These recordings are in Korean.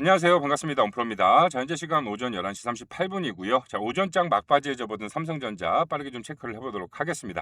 안녕하세요. 반갑습니다. 온프로입니다. 자, 현재 시간 오전 11시 38분이고요. 자, 오전장 막바지에 접어든 삼성전자 빠르게 좀 체크를 해보도록 하겠습니다.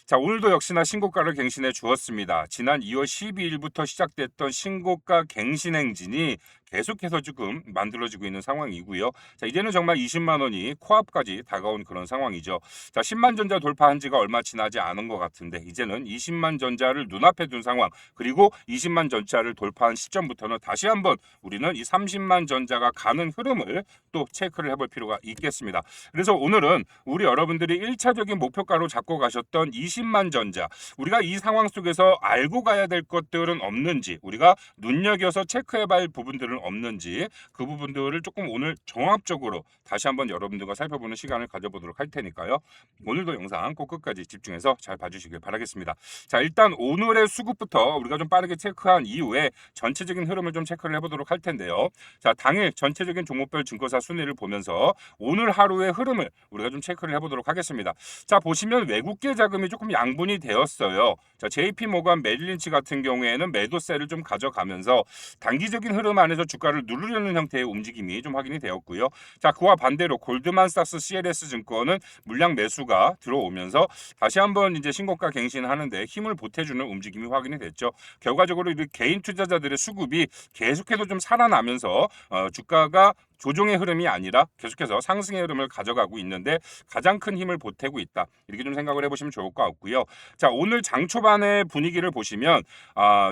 자, 오늘도 역시나 신고가를 갱신해 주었습니다. 지난 2월 12일부터 시작됐던 신고가 갱신 행진이 계속해서 지금 만들어지고 있는 상황이고요. 자, 이제는 정말 20만 원이 코앞까지 다가온 그런 상황이죠. 자, 10만 전자 돌파한 지가 얼마 지나지 않은 것 같은데 이제는 20만 전자를 눈앞에 둔 상황, 그리고 20만 전자를 돌파한 시점부터는 다시 한번 우리는 이 30만 전자가 가는 흐름을 또 체크를 해볼 필요가 있겠습니다. 그래서 오늘은 우리 여러분들이 1차적인 목표가로 잡고 가셨던 20만 전자, 우리가 이 상황 속에서 알고 가야 될 것들은 없는지, 우리가 눈여겨서 체크해봐야 할 부분들은 없는지, 그 부분들을 조금 오늘 종합적으로 다시 한번 여러분들과 살펴보는 시간을 가져보도록 할 테니까요. 오늘도 영상 꼭 끝까지 집중해서 잘 봐주시길 바라겠습니다. 자, 일단 오늘의 수급부터 우리가 좀 빠르게 체크한 이후에 전체적인 흐름을 좀 체크를 해보도록 할 텐데요. 자, 당일 전체적인 종목별 증거사 순위를 보면서 오늘 하루의 흐름을 우리가 좀 체크를 해보도록 하겠습니다. 자, 보시면 외국계 자금이 조금 양분이 되었어요. 자, JP모건 메릴린치 같은 경우에는 매도세를 좀 가져가면서 단기적인 흐름 안에서 주가를 누르려는 형태의 움직임이 좀 확인이 되었고요. 자, 그와 반대로 골드만삭스 CLS 증권은 물량 매수가 들어오면서 다시 한번 이제 신고가 갱신하는데 힘을 보태주는 움직임이 확인이 됐죠. 결과적으로 이 개인 투자자들의 수급이 계속해서 좀 살아나면서 주가가 조정의 흐름이 아니라 계속해서 상승의 흐름을 가져가고 있는데 가장 큰 힘을 보태고 있다. 이렇게 좀 생각을 해보시면 좋을 것 같고요. 자, 오늘 장 초반의 분위기를 보시면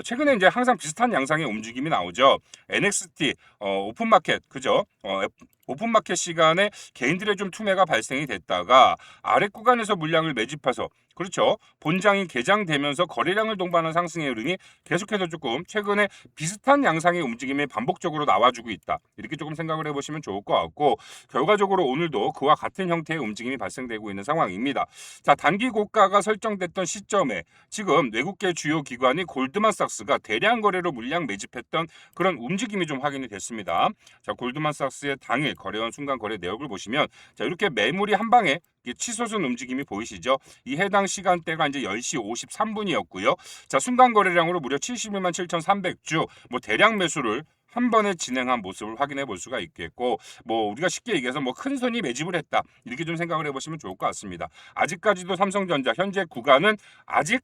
최근에 이제 항상 비슷한 양상의 움직임이 나오죠. NXT 오픈마켓, 그죠? 오픈마켓 시간에 개인들의 좀 투매가 발생이 됐다가 아래 구간에서 물량을 매집해서, 그렇죠, 본장이 개장되면서 거래량을 동반한 상승의 흐름이 계속해서 조금 최근에 비슷한 양상의 움직임이 반복적으로 나와주고 있다. 이렇게 조금 생각을 해보시면 좋을 것 같고, 결과적으로 오늘도 그와 같은 형태의 움직임이 발생되고 있는 상황입니다. 자, 단기 고가가 설정됐던 시점에 지금 외국계 주요 기관이 골드만삭스가 대량 거래로 물량 매집했던 그런 움직임이 좀 확인이 됐습니다. 자, 골드만삭스의 당일 거래원 순간 거래 내역을 보시면 자, 이렇게 매물이 한 방에 치솟은 움직임이 보이시죠? 이 해당 시간대가 이제 10시 53분이었고요. 자, 순간 거래량으로 무려 71만 7,300주, 뭐 대량 매수를 한 번에 진행한 모습을 확인해 볼 수가 있겠고, 뭐 우리가 쉽게 얘기해서 뭐 큰 손이 매집을 했다, 이렇게 좀 생각을 해보시면 좋을 것 같습니다. 아직까지도 삼성전자 현재 구간은 아직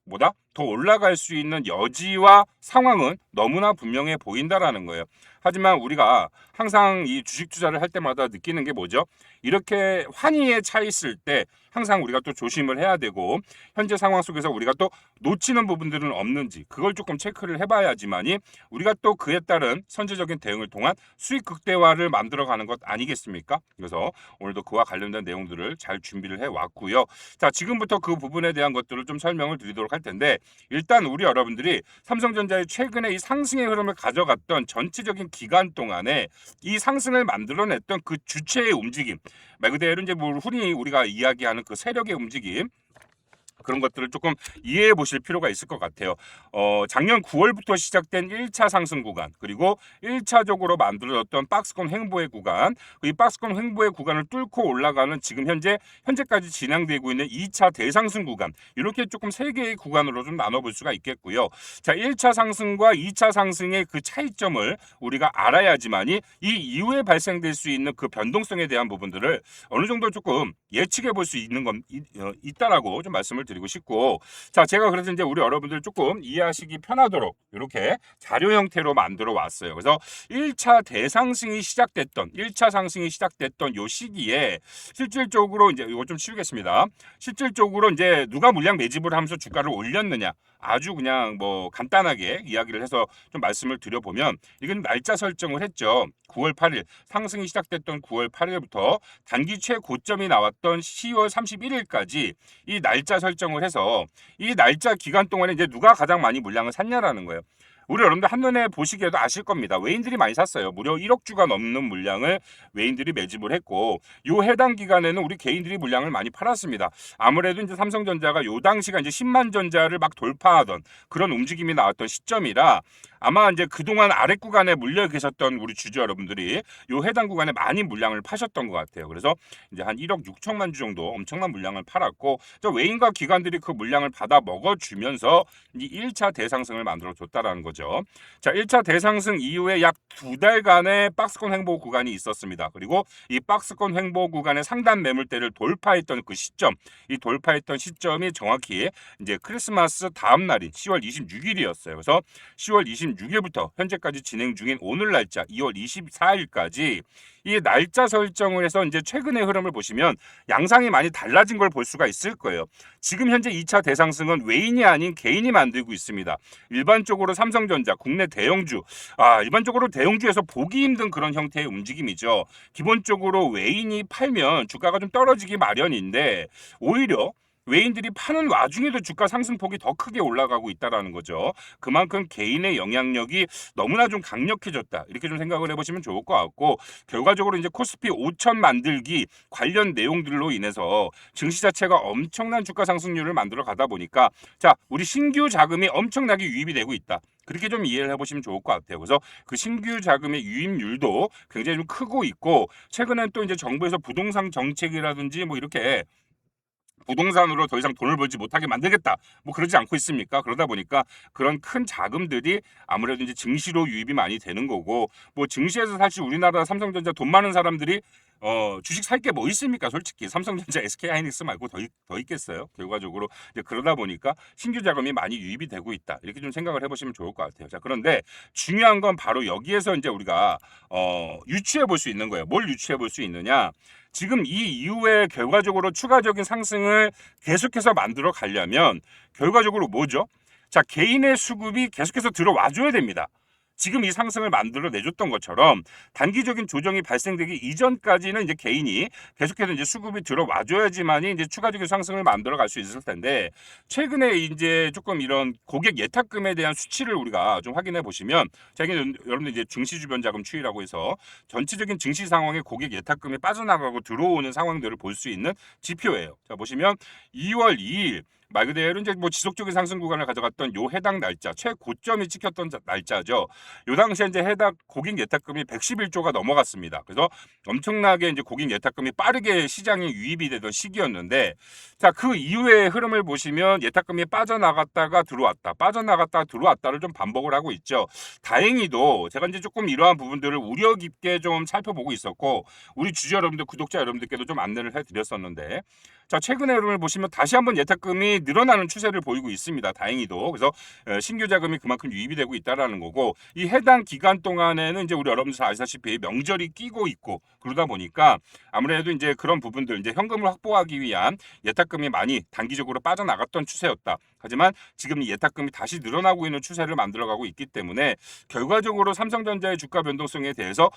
더 올라갈 수 있는 여지와 상황은 너무나 분명해 보인다라는 거예요. 하지만 우리가 항상 이 주식 투자를 할 때마다 느끼는 게 뭐죠? 이렇게 환희에 차 있을 때 항상 우리가 또 조심을 해야 되고, 현재 상황 속에서 우리가 또 놓치는 부분들은 없는지 그걸 조금 체크를 해봐야지만이 우리가 또 그에 따른 선제적인 대응을 통한 수익 극대화를 만들어가는 것 아니겠습니까? 그래서 오늘도 그와 관련된 내용들을 잘 준비를 해왔고요. 자, 지금부터 그 부분에 대한 것들을 좀 설명을 드리도록 할 텐데, 일단 우리 여러분들이 삼성전자의 최근에 이 상승의 흐름을 가져갔던 전체적인 기간 동안에 이 상승을 만들어냈던 그 주체의 움직임, 말 그대로 이제 뭐 흔히 우리가 이야기하는 그 세력의 움직임, 그런 것들을 조금 이해해 보실 필요가 있을 것 같아요. 작년 9월부터 시작된 1차 상승 구간, 그리고 1차적으로 만들어졌던 박스권 횡보의 구간, 이 박스권 횡보의 구간을 뚫고 올라가는 지금 현재까지 진행되고 있는 2차 대상승 구간, 이렇게 조금 세 개의 구간으로 좀 나눠볼 수가 있겠고요. 자, 1차 상승과 2차 상승의 그 차이점을 우리가 알아야지만이 이 이후에 발생될 수 있는 그 변동성에 대한 부분들을 어느 정도 조금 예측해 볼 수 있는 건 있다라고 좀 말씀을 드리고 싶고, 자, 제가 그래서 이제 우리 여러분들 조금 이해하시기 편하도록 이렇게 자료 형태로 만들어 왔어요. 그래서 1차 상승이 시작됐던 요 시기에 실질적으로 이제 이거 좀 치우겠습니다. 실질적으로 이제 누가 물량 매집을 하면서 주가를 올렸느냐, 아주 그냥 뭐 간단하게 이야기를 해서 좀 말씀을 드려보면, 이건 날짜 설정을 했죠. 9월 8일 상승이 시작됐던 9월 8일부터 단기 최고점이 나왔던 10월 31일까지 이 날짜 설정을 해서 이 날짜 기간 동안에 이제 누가 가장 많이 물량을 샀냐라는 거예요. 우리 여러분들 한눈에 보시기에도 아실 겁니다. 외인들이 많이 샀어요. 무려 1억 주가 넘는 물량을 외인들이 매집을 했고, 요 해당 기간에는 우리 개인들이 물량을 많이 팔았습니다. 아무래도 이제 삼성전자가 요 당시가 이제 10만 전자를 막 돌파하던 그런 움직임이 나왔던 시점이라 아마 이제 그동안 아래 구간에 물려 계셨던 우리 주주 여러분들이 요 해당 구간에 많이 물량을 파셨던 것 같아요. 그래서 이제 한 1억 6천만 주 정도 엄청난 물량을 팔았고, 저 외인과 기관들이 그 물량을 받아 먹어주면서 이 1차 대상승을 만들어 줬다라는 거죠. 자, 1차 대상승 이후에 약 2달간의 박스권 횡보 구간이 있었습니다. 그리고 이 박스권 횡보 구간의 상단 매물대를 돌파했던 그 시점, 이 돌파했던 시점이 정확히 이제 크리스마스 다음 날인 10월 26일이었어요. 그래서 10월 26일부터 현재까지 진행 중인 오늘 날짜 2월 24일까지 이 날짜 설정을 해서 이제 최근의 흐름을 보시면 양상이 많이 달라진 걸 볼 수가 있을 거예요. 지금 현재 2차 대상승은 외인이 아닌 개인이 만들고 있습니다. 일반적으로 삼성전자, 국내 대형주, 일반적으로 대형주에서 보기 힘든 그런 형태의 움직임이죠. 기본적으로 외인이 팔면 주가가 좀 떨어지기 마련인데 오히려 외인들이 파는 와중에도 주가 상승폭이 더 크게 올라가고 있다는 거죠. 그만큼 개인의 영향력이 너무나 좀 강력해졌다. 이렇게 좀 생각을 해보시면 좋을 것 같고, 결과적으로 이제 코스피 5천 만들기 관련 내용들로 인해서 증시 자체가 엄청난 주가 상승률을 만들어 가다 보니까, 자, 우리 신규 자금이 엄청나게 유입이 되고 있다. 그렇게 좀 이해를 해보시면 좋을 것 같아요. 그래서 그 신규 자금의 유입률도 굉장히 좀 크고 있고, 최근엔 또 이제 정부에서 부동산 정책이라든지 뭐 이렇게 부동산으로 더 이상 돈을 벌지 못하게 만들겠다. 뭐 그러지 않고 있습니까? 그러다 보니까 그런 큰 자금들이 아무래도 이제 증시로 유입이 많이 되는 거고, 뭐 증시에서 사실 우리나라 삼성전자 돈 많은 사람들이 주식 살 게 뭐 있습니까? 솔직히 삼성전자, SK하이닉스 말고 더 있겠어요? 결과적으로 이제 그러다 보니까 신규 자금이 많이 유입이 되고 있다. 이렇게 좀 생각을 해보시면 좋을 것 같아요. 자, 그런데 중요한 건 바로 여기에서 이제 우리가 유추해 볼 수 있는 거예요. 뭘 유추해 볼 수 있느냐? 지금 이 이후에 결과적으로 추가적인 상승을 계속해서 만들어 가려면 결과적으로 뭐죠? 자, 개인의 수급이 계속해서 들어와 줘야 됩니다. 지금 이 상승을 만들어 내줬던 것처럼 단기적인 조정이 발생되기 이전까지는 이제 개인이 계속해서 이제 수급이 들어와 줘야지만이 이제 추가적인 상승을 만들어 갈 수 있을 텐데, 최근에 이제 조금 이런 고객 예탁금에 대한 수치를 우리가 좀 확인해 보시면, 제가 여러분들 이제 증시 주변 자금 추이라고 해서 전체적인 증시 상황에 고객 예탁금이 빠져나가고 들어오는 상황들을 볼 수 있는 지표예요. 자, 보시면 2월 2일 말 그대로 이제 뭐 지속적인 상승 구간을 가져갔던 요 해당 날짜, 최고점이 찍혔던 날짜죠. 요 당시에 이제 해당 고객 예탁금이 111조가 넘어갔습니다. 그래서 엄청나게 이제 고객 예탁금이 빠르게 시장에 유입이 되던 시기였는데, 자, 그 이후의 흐름을 보시면 예탁금이 빠져나갔다가 들어왔다, 빠져나갔다가 들어왔다를 좀 반복을 하고 있죠. 다행히도 제가 이제 조금 이러한 부분들을 우려 깊게 좀 살펴보고 있었고, 우리 주주 여러분들, 구독자 여러분들께도 좀 안내를 해드렸었는데, 자, 최근의 흐름을 보시면 다시 한번 예탁금이 늘어나는 추세를 보이고 있습니다. 다행히도. 그래서 신규 자금이 그만큼 유입이 되고 있다라는 거고, 이 해당 기간 동안에는 이제 우리 여러분들 아시다시피 명절이 끼고 있고, 그러다 보니까 아무래도 이제 그런 부분들, 이제 현금을 확보하기 위한 예탁금이 많이 단기적으로 빠져나갔던 추세였다. 하지만 지금 이 예탁금이 다시 늘어나고 있는 추세를 만들어가고 있기 때문에 결과적으로 삼성전자의 주가 변동성에 대해서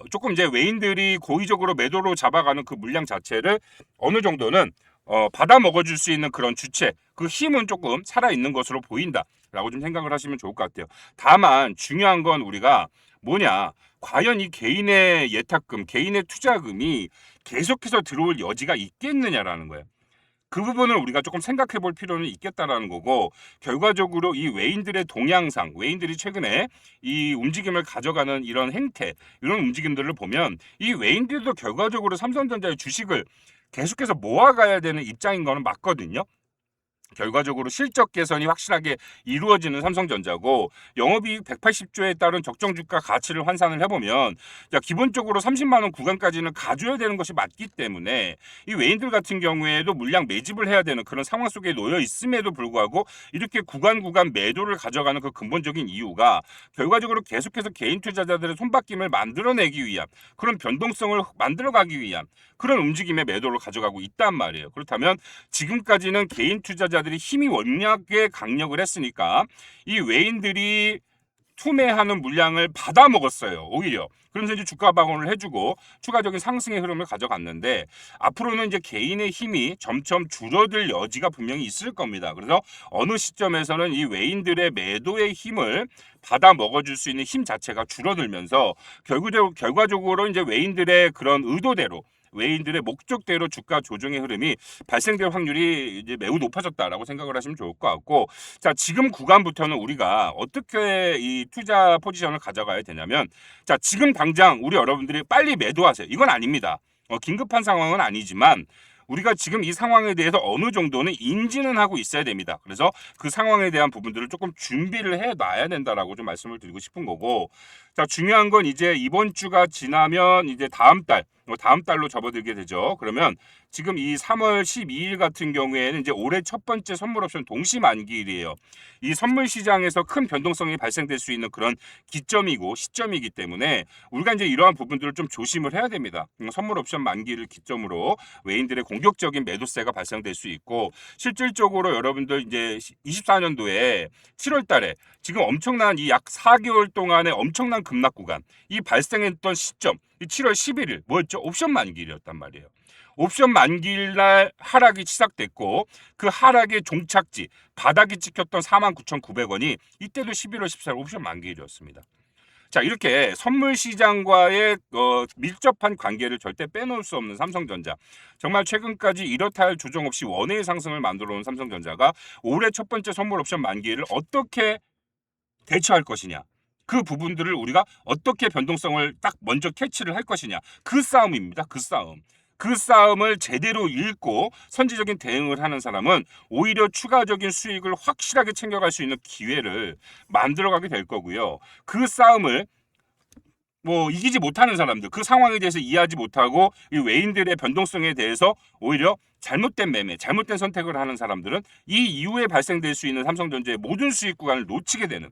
조금 이제 외인들이 고의적으로 매도로 잡아가는 그 물량 자체를 어느 정도는 받아 먹어줄 수 있는 그런 주체, 그 힘은 조금 살아있는 것으로 보인다라고 좀 생각을 하시면 좋을 것 같아요. 다만 중요한 건 우리가 뭐냐, 과연 이 개인의 예탁금, 개인의 투자금이 계속해서 들어올 여지가 있겠느냐라는 거예요. 그 부분을 우리가 조금 생각해 볼 필요는 있겠다라는 거고, 결과적으로 이 외인들의 동향상, 외인들이 최근에 이 움직임을 가져가는 이런 행태, 이런 움직임들을 보면 이 외인들도 결과적으로 삼성전자의 주식을 계속해서 모아가야 되는 입장인 거는 맞거든요. 결과적으로 실적 개선이 확실하게 이루어지는 삼성전자고, 영업이익 180조에 따른 적정 주가 가치를 환산을 해보면 기본적으로 30만 원 구간까지는 가져야 되는 것이 맞기 때문에 이 외인들 같은 경우에도 물량 매집을 해야 되는 그런 상황 속에 놓여 있음에도 불구하고 이렇게 구간 매도를 가져가는 그 근본적인 이유가 결과적으로 계속해서 개인 투자자들의 손바뀜을 만들어내기 위한, 그런 변동성을 만들어가기 위한 그런 움직임의 매도를 가져가고 있단 말이에요. 그렇다면 지금까지는 개인 투자자들이 힘이 워낙에 강력을 했으니까 이 외인들이 투매하는 물량을 받아 먹었어요. 오히려. 그러면서 이제 주가 방어를 해주고 추가적인 상승의 흐름을 가져갔는데, 앞으로는 이제 개인의 힘이 점점 줄어들 여지가 분명히 있을 겁니다. 그래서 어느 시점에서는 이 외인들의 매도의 힘을 받아 먹어줄 수 있는 힘 자체가 줄어들면서 결과적으로 이제 외인들의 그런 의도대로 외인들의 목적대로 주가 조정의 흐름이 발생될 확률이 이제 매우 높아졌다라고 생각을 하시면 좋을 것 같고, 자, 지금 구간부터는 우리가 어떻게 이 투자 포지션을 가져가야 되냐면, 자, 지금 당장 우리 여러분들이 빨리 매도하세요. 이건 아닙니다. 긴급한 상황은 아니지만 우리가 지금 이 상황에 대해서 어느 정도는 인지는 하고 있어야 됩니다. 그래서 그 상황에 대한 부분들을 조금 준비를 해 놔야 된다라고 좀 말씀을 드리고 싶은 거고, 자, 중요한 건 이제 이번 주가 지나면 이제 다음 달로 접어들게 되죠. 그러면 지금 이 3월 12일 같은 경우에는 이제 올해 첫 번째 선물 옵션 동시 만기일이에요. 이 선물 시장에서 큰 변동성이 발생될 수 있는 그런 기점이고 시점이기 때문에 우리가 이제 이러한 부분들을 좀 조심을 해야 됩니다. 선물 옵션 만기를 기점으로 외인들의 공격적인 매도세가 발생될 수 있고, 실질적으로 여러분들 이제 24년도에 7월 달에 지금 엄청난 이 약 4개월 동안의 엄청난 급락 구간, 이 발생했던 시점, 이 7월 11일 뭐였죠? 옵션 만기일이었단 말이에요. 옵션 만기일 날 하락이 시작됐고, 그 하락의 종착지 바닥이 찍혔던 49,900원이 이때도 11월 14일 옵션 만기일이었습니다. 자, 이렇게 선물 시장과의 밀접한 관계를 절대 빼놓을 수 없는 삼성전자. 정말 최근까지 이렇다 할 조정 없이 원회의 상승을 만들어 온 삼성전자가 올해 첫 번째 선물 옵션 만기를 어떻게 대처할 것이냐, 그 부분들을 우리가 어떻게 변동성을 딱 먼저 캐치를 할 것이냐, 그 싸움입니다. 그 싸움. 그 싸움을 제대로 읽고 선제적인 대응을 하는 사람은 오히려 추가적인 수익을 확실하게 챙겨갈 수 있는 기회를 만들어가게 될 거고요. 그 싸움을 이기지 못하는 사람들, 그 상황에 대해서 이해하지 못하고 이 외인들의 변동성에 대해서 오히려 잘못된 매매, 잘못된 선택을 하는 사람들은 이 이후에 발생될 수 있는 삼성전자의 모든 수익 구간을 놓치게 되는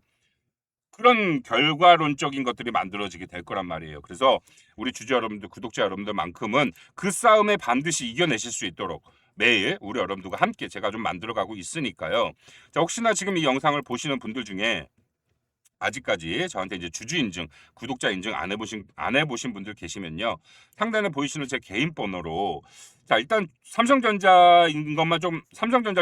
그런 결과론적인 것들이 만들어지게 될 거란 말이에요. 그래서 우리 주주 여러분들, 구독자 여러분들만큼은 그 싸움에 반드시 이겨내실 수 있도록 매일 우리 여러분들과 함께 제가 좀 만들어가고 있으니까요. 자, 혹시나 지금 이 영상을 보시는 분들 중에 아직까지 저한테 이제 주주 인증, 구독자 인증 안 해보신 분들 계시면요, 상단에 보이시는 제 개인 번호로, 자, 일단 삼성전자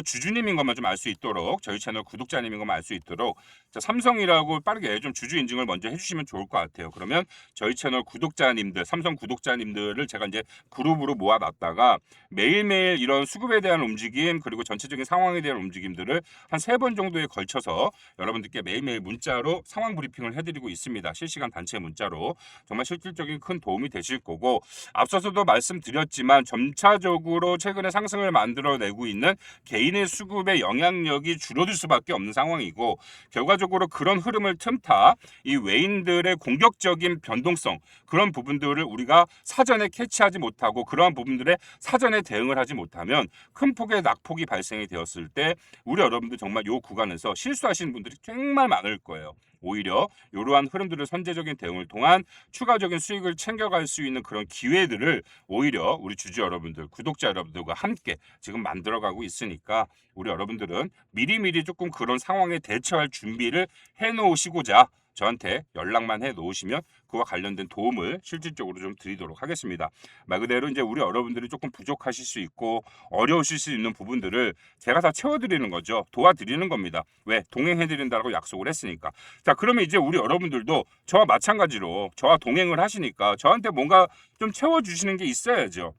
주주님인 것만 좀 알 수 있도록, 저희 채널 구독자님인 것만 알 수 있도록, 자, 삼성이라고 빠르게 좀 주주 인증을 먼저 해주시면 좋을 것 같아요. 그러면 저희 채널 구독자님들, 삼성 구독자님들을 제가 이제 그룹으로 모아놨다가 매일매일 이런 수급에 대한 움직임, 그리고 전체적인 상황에 대한 움직임들을 한 3번 정도에 걸쳐서 여러분들께 매일매일 문자로 상황 브리핑을 해드리고 있습니다. 실시간 단체 문자로. 정말 실질적인 큰 도움이 되실 거고, 앞서서도 말씀드렸지만 점차적으로 최근에 상승을 만들어내고 있는 개인의 수급의 영향력이 줄어들 수밖에 없는 상황이고, 결과적으로 그런 흐름을 틈타 이 외인들의 공격적인 변동성, 그런 부분들을 우리가 사전에 캐치하지 못하고 그러한 부분들에 사전에 대응을 하지 못하면 큰 폭의 낙폭이 발생이 되었을 때 우리 여러분들 정말 이 구간에서 실수하시는 분들이 정말 많을 거예요. 오히려 이러한 흐름들을 선제적인 대응을 통한 추가적인 수익을 챙겨갈 수 있는 그런 기회들을 오히려 우리 주주 여러분들, 구독자 여러분들과 함께 지금 만들어가고 있으니까 우리 여러분들은 미리미리 조금 그런 상황에 대처할 준비를 해놓으시고자 저한테 연락만 해 놓으시면 그와 관련된 도움을 실질적으로 좀 드리도록 하겠습니다. 말 그대로 이제 우리 여러분들이 조금 부족하실 수 있고 어려우실 수 있는 부분들을 제가 다 채워드리는 거죠. 도와드리는 겁니다. 왜? 동행해드린다고 약속을 했으니까. 자, 그러면 이제 우리 여러분들도 저와 마찬가지로 저와 동행을 하시니까 저한테 뭔가 좀 채워주시는 게 있어야죠.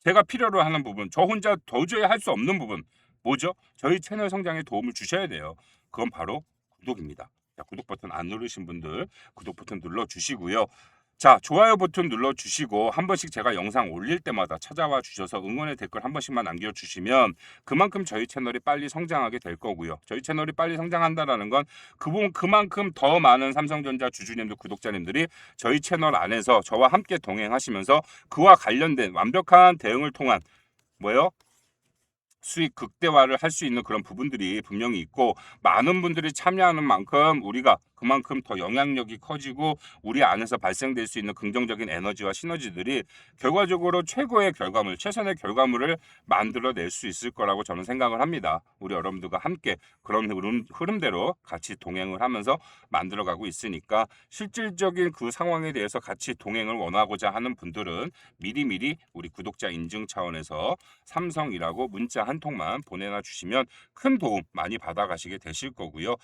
제가 필요로 하는 부분, 저 혼자 도저히 할 수 없는 부분, 뭐죠? 저희 채널 성장에 도움을 주셔야 돼요. 그건 바로 구독입니다. 자, 구독 버튼 안 누르신 분들 구독 버튼 눌러주시고요. 자, 좋아요 버튼 눌러주시고 한 번씩 제가 영상 올릴 때마다 찾아와 주셔서 응원의 댓글 한 번씩만 남겨주시면 그만큼 저희 채널이 빨리 성장하게 될 거고요. 저희 채널이 빨리 성장한다라는 건 그만큼 더 많은 삼성전자 주주님들, 구독자님들이 저희 채널 안에서 저와 함께 동행하시면서 그와 관련된 완벽한 대응을 통한 수익 극대화를 할 수 있는 그런 부분들이 분명히 있고, 많은 분들이 참여하는 만큼 우리가 그만큼 더 영향력이 커지고 우리 안에서 발생될 수 있는 긍정적인 에너지와 시너지들이 결과적으로 최고의 결과물, 최선의 결과물을 만들어낼 수 있을 거라고 저는 생각을 합니다. 우리 여러분들과 함께 그런 흐름대로 같이 동행을 하면서 만들어가고 있으니까 실질적인 그 상황에 대해서 같이 동행을 원하고자 하는 분들은 미리미리 우리 구독자 인증 차원에서 삼성이라고 문자 한 통만 보내놔 주시면 큰 도움 많이 받아가시게 되실 거고요.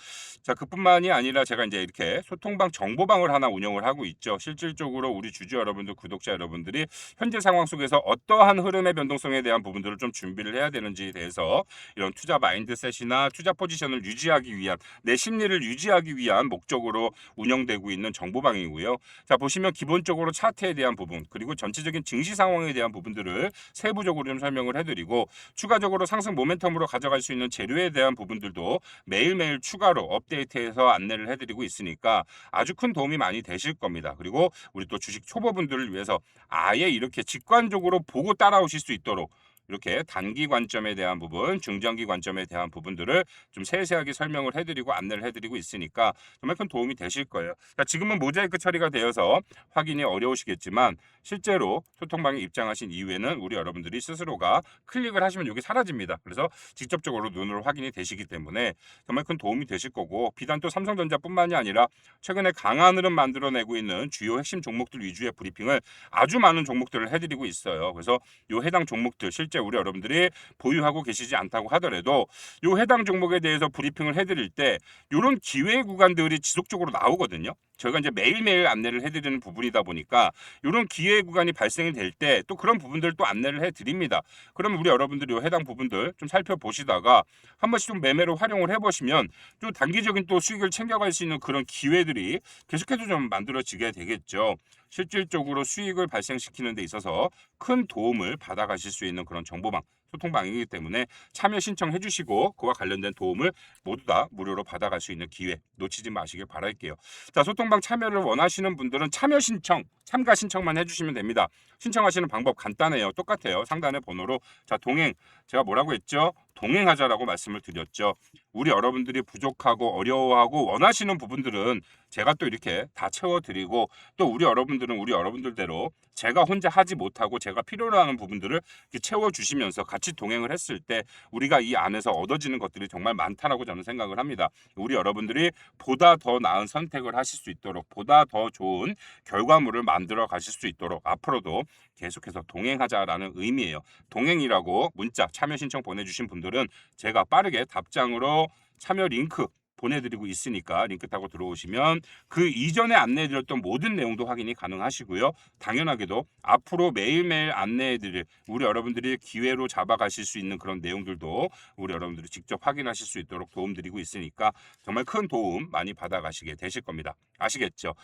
자, 그뿐만이 아니라 제가 이제 이렇게 소통방 정보방을 하나 운영을 하고 있죠. 실질적으로 우리 주주 여러분들, 구독자 여러분들이 현재 상황 속에서 어떠한 흐름의 변동성에 대한 부분들을 좀 준비를 해야 되는지에 대해서 이런 투자 마인드셋이나 투자 포지션을 유지하기 위한, 내 심리를 유지하기 위한 목적으로 운영되고 있는 정보방이고요. 자, 보시면 기본적으로 차트에 대한 부분, 그리고 전체적인 증시 상황에 대한 부분들을 세부적으로 좀 설명을 해드리고, 추가적으로 상승 모멘텀으로 가져갈 수 있는 재료에 대한 부분들도 매일매일 추가로 업데이트해서 안내를 해드리고 있으니까 아주 큰 도움이 많이 되실 겁니다. 그리고 우리 또 주식 초보분들을 위해서 아예 이렇게 직관적으로 보고 따라오실 수 있도록 이렇게 단기 관점에 대한 부분, 중장기 관점에 대한 부분들을 좀 세세하게 설명을 해드리고 안내를 해드리고 있으니까 정말 큰 도움이 되실 거예요. 그러니까 지금은 모자이크 처리가 되어서 확인이 어려우시겠지만 실제로 소통방에 입장하신 이후에는 우리 여러분들이 스스로가 클릭을 하시면 이게 사라집니다. 그래서 직접적으로 눈으로 확인이 되시기 때문에 정말 큰 도움이 되실 거고, 비단 또 삼성전자뿐만이 아니라 최근에 강한 흐름 만들어내고 있는 주요 핵심 종목들 위주의 브리핑을 아주 많은 종목들을 해드리고 있어요. 그래서 요 해당 종목들 실제 우리 여러분들이 보유하고 계시지 않다고 하더라도 요 해당 종목에 대해서 브리핑을 해드릴 때 이런 기회 구간들이 지속적으로 나오거든요. 저희가 이제 매일매일 안내를 해드리는 부분이다 보니까 이런 기회 구간이 발생이 될 때 또 그런 부분들 또 안내를 해드립니다. 그러면 우리 여러분들이 요 해당 부분들 좀 살펴보시다가 한 번씩 좀 매매로 활용을 해보시면 좀 단기적인 또 수익을 챙겨갈 수 있는 그런 기회들이 계속해서 좀 만들어지게 되겠죠. 실질적으로 수익을 발생시키는 데 있어서 큰 도움을 받아가실 수 있는 그런 정보망, 소통방이기 때문에 참여 신청해 주시고 그와 관련된 도움을 모두 다 무료로 받아갈 수 있는 기회 놓치지 마시길 바랄게요. 자, 소통방 참여를 원하시는 분들은 참여 신청, 참가 신청만 해주시면 됩니다. 신청하시는 방법 간단해요. 똑같아요. 상단의 번호로. 자, 동행, 제가 뭐라고 했죠? 동행하자라고 말씀을 드렸죠. 우리 여러분들이 부족하고 어려워하고 원하시는 부분들은 제가 또 이렇게 다 채워드리고, 또 우리 여러분들은 우리 여러분들대로 제가 혼자 하지 못하고 제가 필요로 하는 부분들을 이렇게 채워주시면서 같이 동행을 했을 때 우리가 이 안에서 얻어지는 것들이 정말 많다라고 저는 생각을 합니다. 우리 여러분들이 보다 더 나은 선택을 하실 수 있도록, 보다 더 좋은 결과물을 만들어 가실 수 있도록 앞으로도 계속해서 동행하자라는 의미예요. 동행이라고 문자 참여 신청 보내주신 분들은 제가 빠르게 답장으로 참여 링크 보내드리고 있으니까 링크 타고 들어오시면 그 이전에 안내해드렸던 모든 내용도 확인이 가능하시고요. 당연하게도 앞으로 매일매일 안내해드릴, 우리 여러분들이 기회로 잡아가실 수 있는 그런 내용들도 우리 여러분들이 직접 확인하실 수 있도록 도움드리고 있으니까 정말 큰 도움 많이 받아가시게 되실 겁니다. 아시겠죠?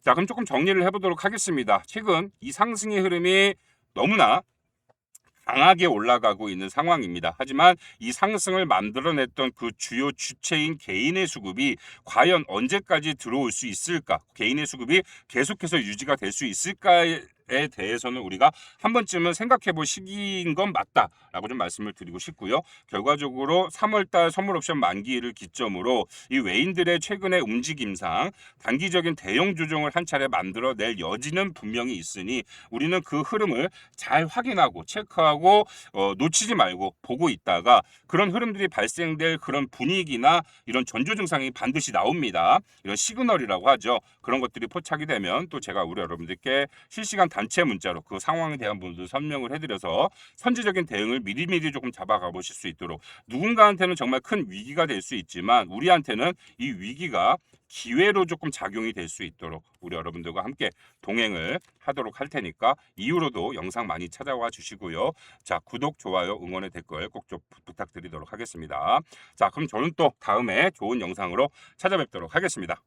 자, 그럼 조금 정리를 해보도록 하겠습니다. 최근 이 상승의 흐름이 너무나 강하게 올라가고 있는 상황입니다. 하지만 이 상승을 만들어냈던 그 주요 주체인 개인의 수급이 과연 언제까지 들어올 수 있을까? 개인의 수급이 계속해서 유지가 될 수 있을까에 대해서는 우리가 한 번쯤은 생각해 볼 시기인 건 맞다라고 좀 말씀을 드리고 싶고요. 결과적으로 3월달 선물옵션 만기를 기점으로 이 외인들의 최근의 움직임상 단기적인 대형 조정을 한 차례 만들어낼 여지는 분명히 있으니 우리는 그 흐름을 잘 확인하고 체크하고 놓치지 말고 보고 있다가 그런 흐름들이 발생될 그런 분위기나 이런 전조 증상이 반드시 나옵니다. 이런 시그널이라고 하죠. 그런 것들이 포착이 되면 또 제가 우리 여러분들께 실시간 단체 문자로 그 상황에 대한 부분들 설명을 해드려서 선제적인 대응을 미리미리 조금 잡아가 보실 수 있도록, 누군가한테는 정말 큰 위기가 될 수 있지만 우리한테는 이 위기가 기회로 조금 작용이 될 수 있도록 우리 여러분들과 함께 동행을 하도록 할 테니까 이후로도 영상 많이 찾아와 주시고요. 자, 구독, 좋아요, 응원의 댓글 꼭 좀 부탁드리도록 하겠습니다. 자, 그럼 저는 또 다음에 좋은 영상으로 찾아뵙도록 하겠습니다.